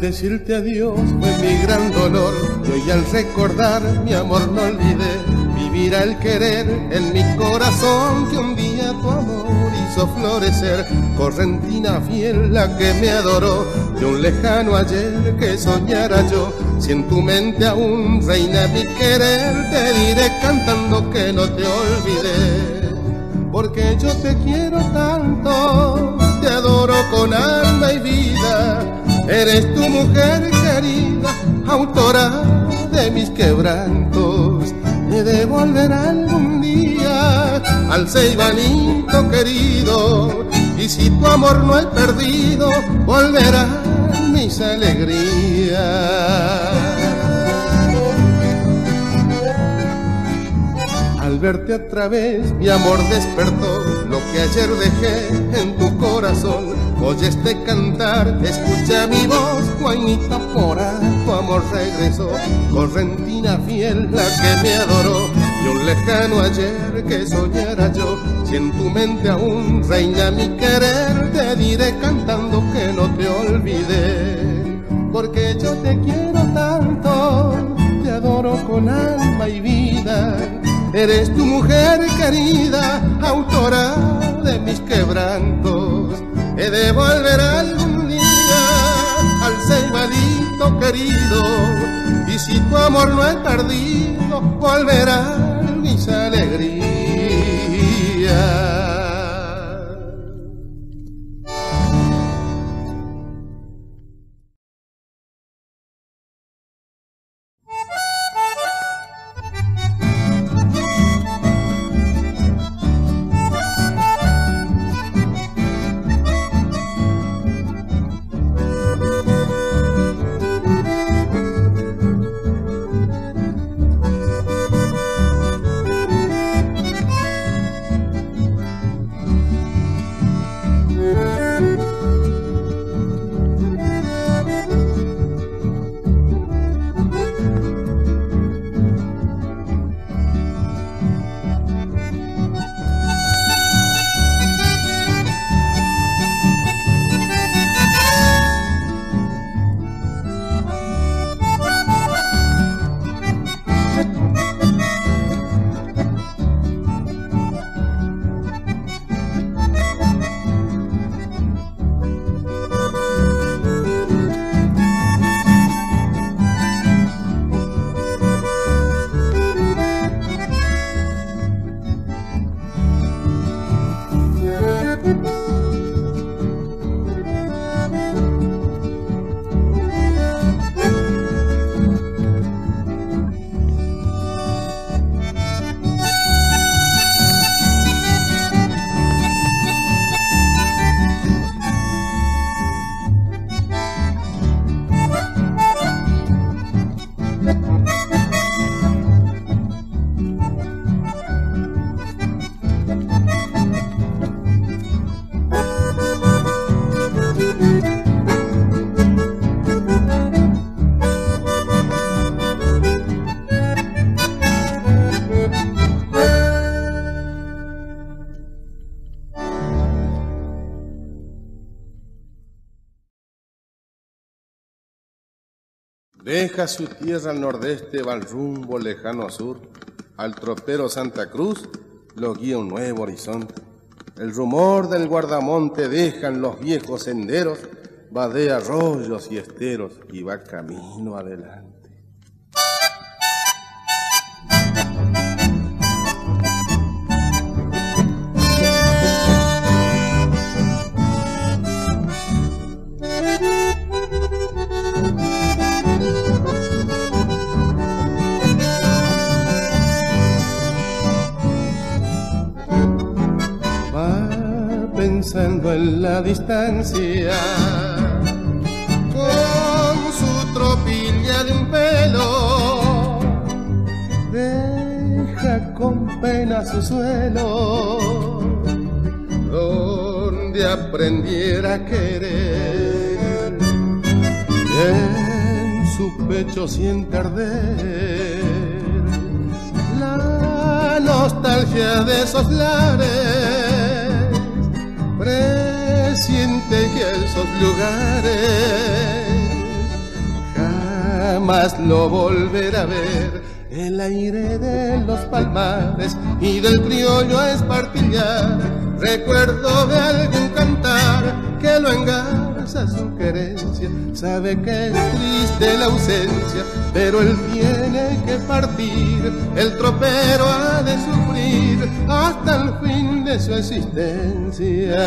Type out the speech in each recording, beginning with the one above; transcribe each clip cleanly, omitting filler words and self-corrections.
Decirte adiós fue mi gran dolor, y hoy al recordar mi amor no olvidé. Vivirá el querer en mi corazón que un día tu amor hizo florecer. Correntina fiel la que me adoró, de un lejano ayer que soñara yo. Si en tu mente aún reina mi querer, te diré cantando que no te olvidé. Porque yo te quiero tanto, te adoro con alma y vida. Eres tu mujer querida, autora de mis quebrantos. Me devolverá algún día al ceibalito querido, y si tu amor no he perdido, volverán mis alegrías. Al verte otra vez mi amor despertó lo que ayer dejé en tu corazón. Oye este cantar, escucha mi voz, Juanita Mora, tu amor regresó. Correntina fiel la que me adoró, de un lejano ayer que soñara yo. Si en tu mente aún reina mi querer, te diré cantando que no te olvidé. Porque yo te quiero tanto, te adoro con alma y vida. Eres tu mujer querida, autora de mis quebrantos. He de volver algún día al ceibalito querido, y si tu amor no he perdido, volverán mis alegrías. Deja su tierra al nordeste, va al rumbo lejano sur. Al tropero Santa Cruz lo guía un nuevo horizonte. El rumor del guardamonte dejan los viejos senderos, va de arroyos y esteros y va camino adelante. Pensando en la distancia, con su tropilla de un pelo, deja con pena su suelo, donde aprendiera a querer, y en su pecho siente arder la nostalgia de esos lares. Presiente que esos lugares jamás lo volverá a ver. El aire de los palmares y del criollo a espartillar, recuerdo de algún cantar que lo engarza su querencia. Sabe que es triste la ausencia, pero él tiene que partir. El tropero ha de sufrir hasta el fin de su existencia.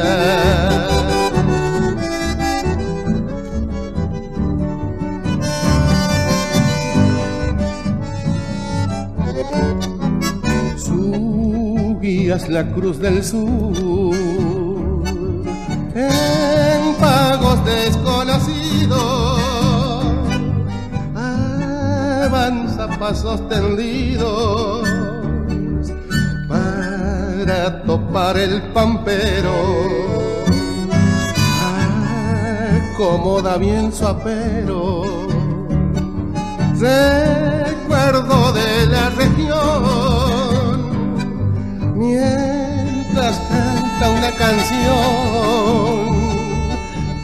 Su guía es la Cruz del Sur, en pagos desconocidos avanza pasos tendidos para topar el pampero. Acomoda bien su apero, recuerdo de la región, mientras canta una canción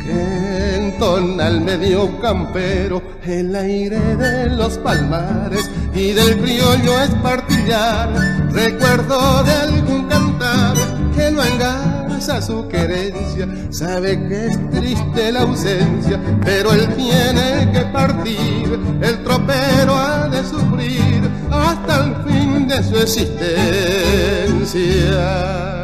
que entona al medio campero. El aire de los palmares y del criollo espartillar, recuerdo de algún cantar que no engarza su querencia. Sabe que es triste la ausencia, pero él tiene que partir. El tropero ha de sufrir hasta el fin de su existencia.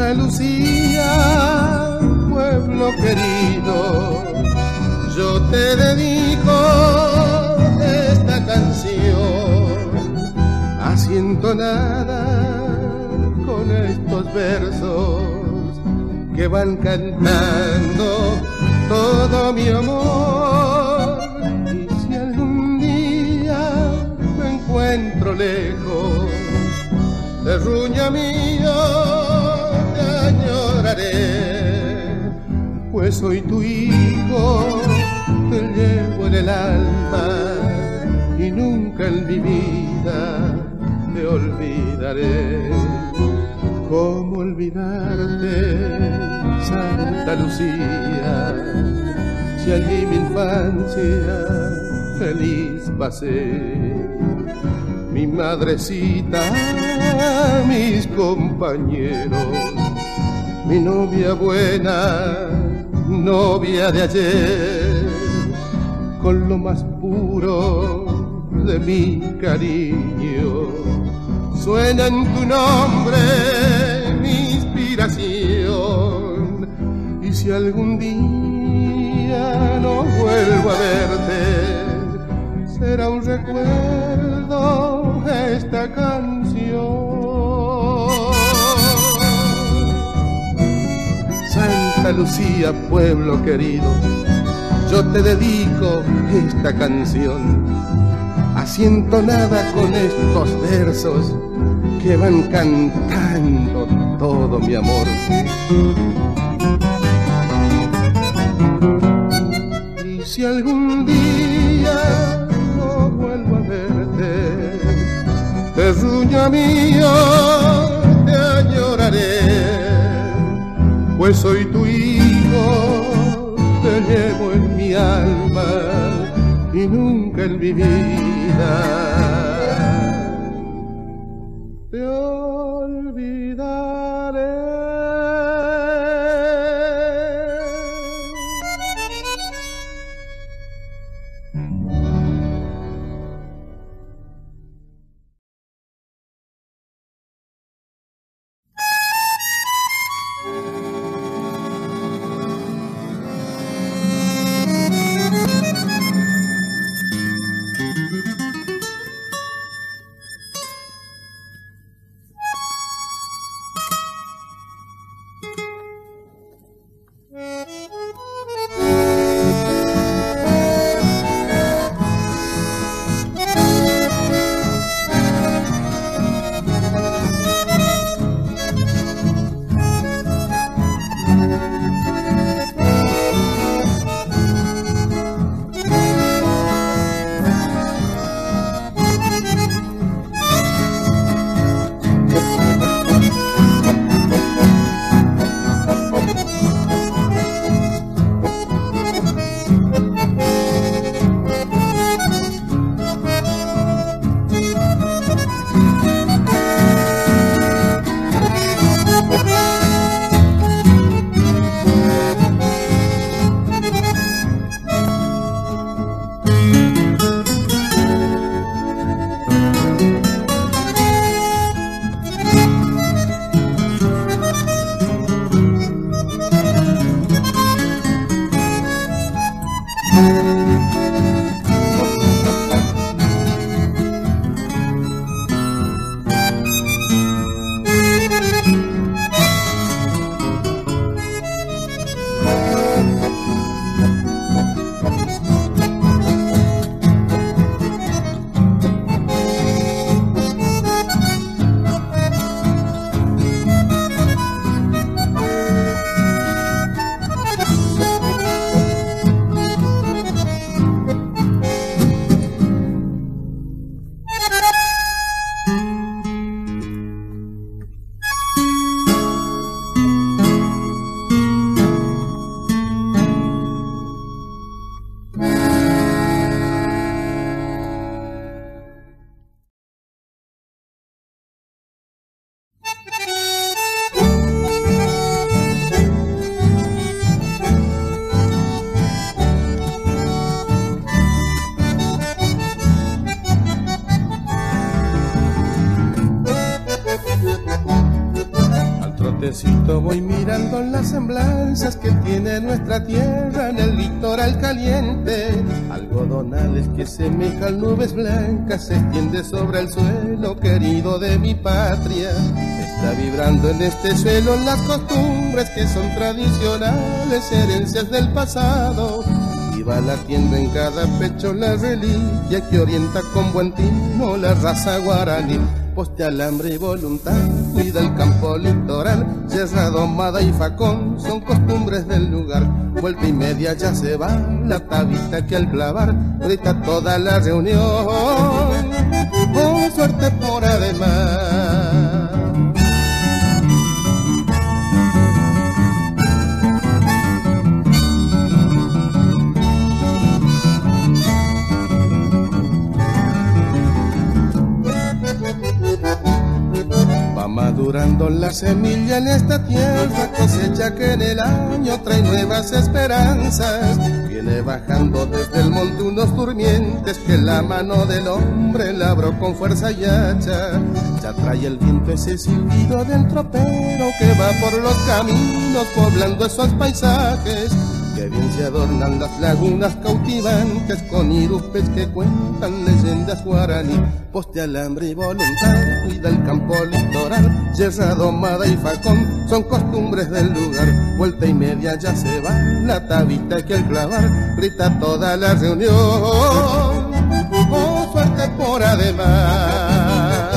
Santa Lucía, pueblo querido, yo te dedico esta canción, así entonada con estos versos que van cantando todo mi amor. Y si algún día me encuentro lejos, terruña mío, te añoraré, pues soy tu hijo, te llevo en el alma y nunca en mi vida te olvidaré. ¿Cómo olvidarte, Santa Lucía, si allí mi infancia feliz pasé? Mi madrecita, mis compañeros, mi novia buena, novia de ayer, con lo más puro de mi cariño, suena en tu nombre mi inspiración. Y si algún día no vuelvo a verte, será un recuerdo esta canción. Santa Lucía, pueblo querido, yo te dedico esta canción, así entonada con estos versos que van cantando todo mi amor. Y si algún día no vuelvo a verte, terruña mío, te añoraré, pues soy tu hijo, te llevo en mi alma y nunca en mi vida te olvidaré. Suavecito voy mirando las semblanzas que tiene nuestra tierra en el litoral caliente. Algodonales que semejan nubes blancas se extiende sobre el suelo querido de mi patria. Está vibrando en este suelo las costumbres que son tradicionales, herencias del pasado. Y va latiendo en cada pecho la reliquia que orienta con buen tino la raza guaraní. Poste, alambre y voluntad, cuida el campo litoral, sierra domada y facón son costumbres del lugar. Vuelta y media ya se va la tabita que al clavar grita toda la reunión. Con suerte por además. Madurando la semilla en esta tierra, cosecha que en el año trae nuevas esperanzas. Viene bajando desde el monte unos durmientes que la mano del hombre labró con fuerza y hacha. Ya trae el viento ese silbido del tropero que va por los caminos poblando esos paisajes. Que bien se adornan las lagunas cautivantes con irupes que cuentan leyendas guaraní. Poste, alambre y voluntad, cuida el campo litoral, sierra domada y facón son costumbres del lugar. Vuelta y media ya se va la tabita que al clavar grita toda la reunión. Oh, suerte por además.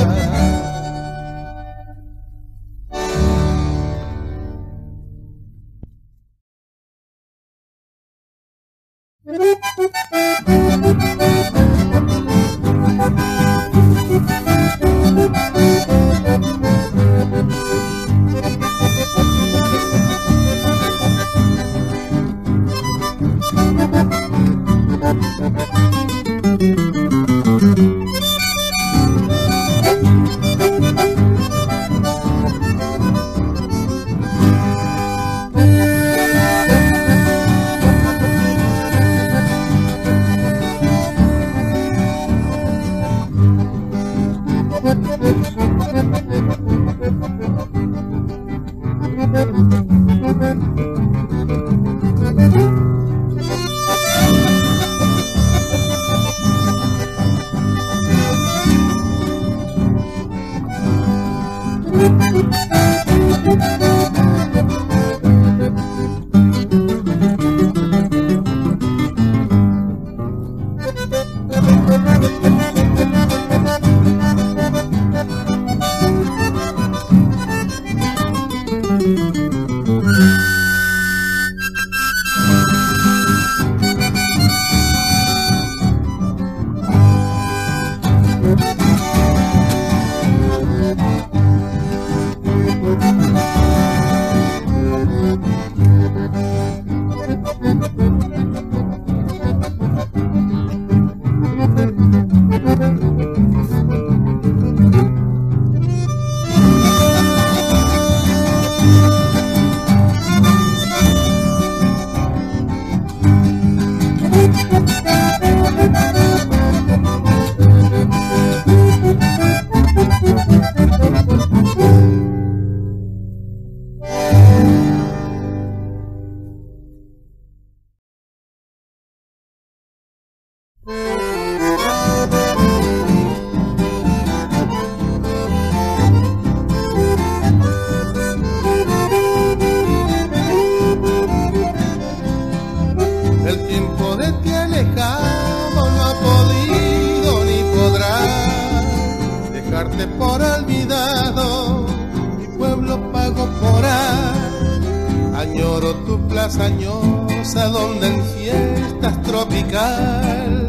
Añosa donde en fiestas tropical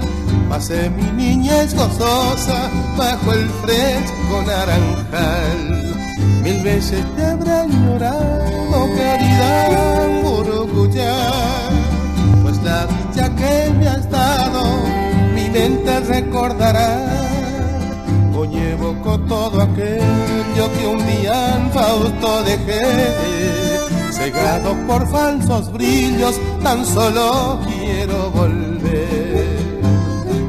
pasé mi niñez gozosa bajo el fresco naranjal. Mil veces te habré añorado, querida Muruguyá, pues la dicha que me has dado mi mente recordará. Hoy evoco todo aquello que un día en Fausto dejé. Cegado por falsos brillos, tan solo quiero volver.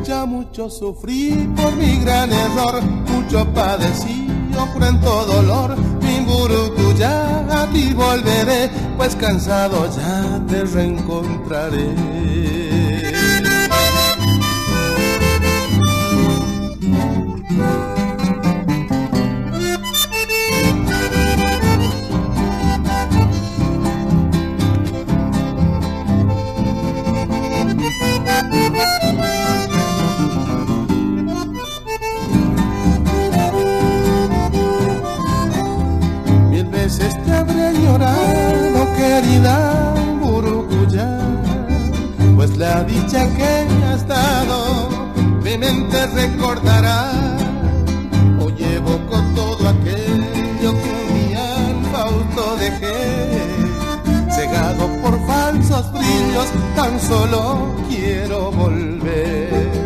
Ya mucho sufrí por mi gran error, mucho padecí yo cuento dolor, mi burucuyá, a ti volveré, pues cansado ya te reencontraré. Mil veces te habré llorado, querida burucuyá, pues la dicha que me has dado mi mente recordará. Hoy evoco todo aquello que un día en Fausto dejé, cegado por falsos brillos, tan solo quiero volver.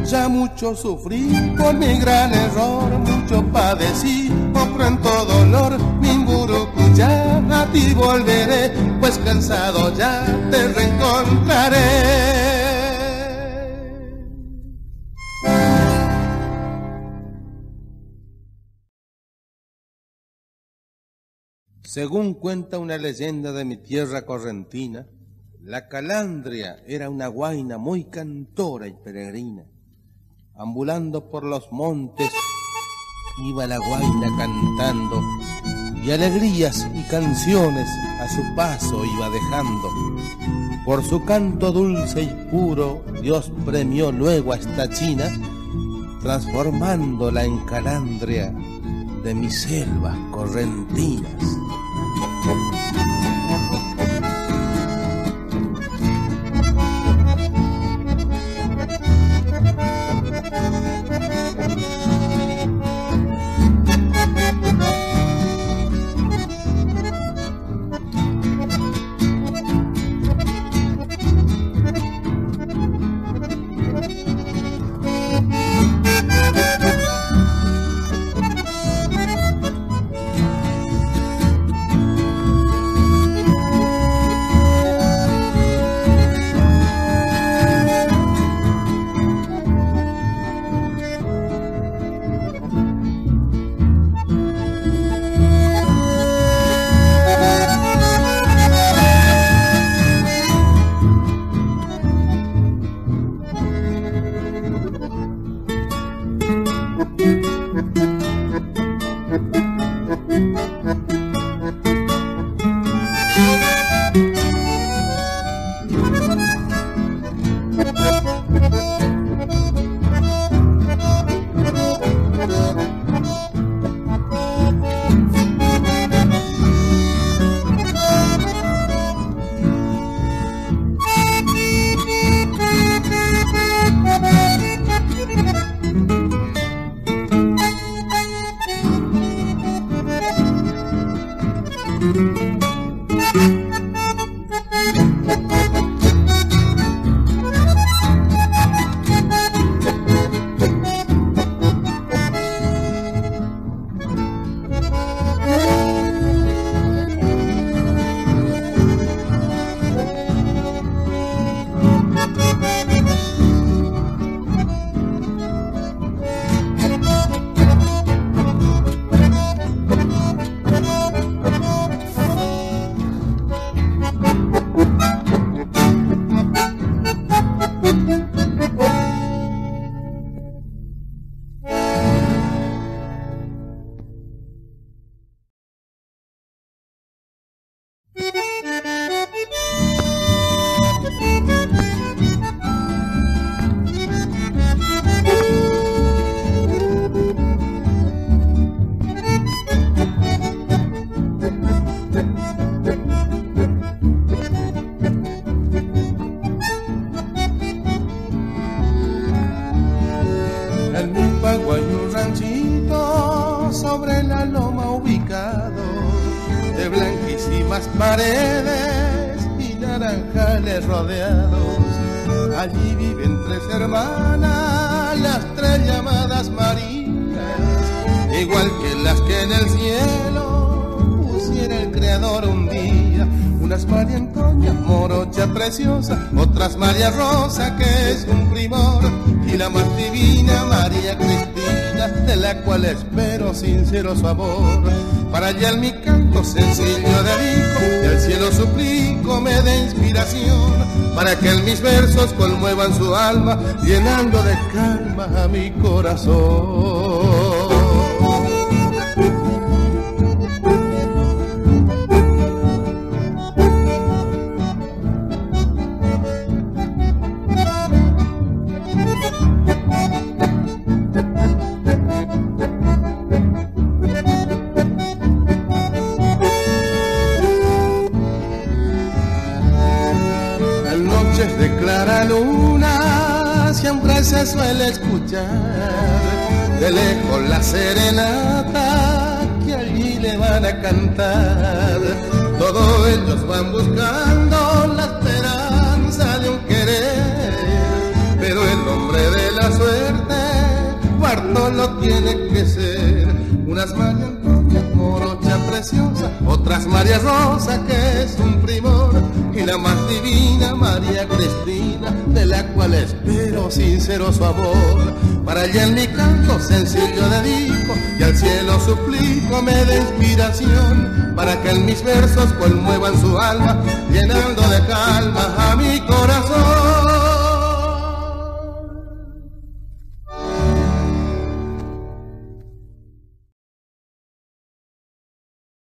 Ya mucho sufrí por mi gran error, mucho padecí por cuento dolor, mi burucuyá, a ti volveré, pues cansado ya te reencontraré. Según cuenta una leyenda de mi tierra correntina, la calandria era una guaina muy cantora y peregrina. Ambulando por los montes iba la guaina cantando, y alegrías y canciones a su paso iba dejando. Por su canto dulce y puro Dios premió luego a esta china, transformándola en calandria de mis selvas correntinas. Paredes y naranjales rodeados, allí viven tres hermanas, las tres llamadas Marias, igual que las que en el cielo pusiera el Creador un día. Unas María Antonia, morocha preciosa, otras María Rosa, que es un primor, y la más divina María Cristina, de la la cual espero sincero su amor. Para allá en mi canto sencillo dedico y al cielo suplico me dé inspiración, para que en mis versos conmuevan su alma, llenando de calma a mi corazón. De clara luna siempre se suele escuchar de lejos la serenata que allí le van a cantar. Todos ellos van buscando la esperanza de un querer, pero el hombre de la suerte Bartolo tiene que ser. Unas María Antonia, morocha preciosa, otras María Rosa, que es un primor, y la más divina María Cristina, de la cual espero sincero su amor. Para allá en mi canto sencillo dedico y al cielo suplico me dé inspiración, para que en mis versos conmuevan su alma, llenando de calma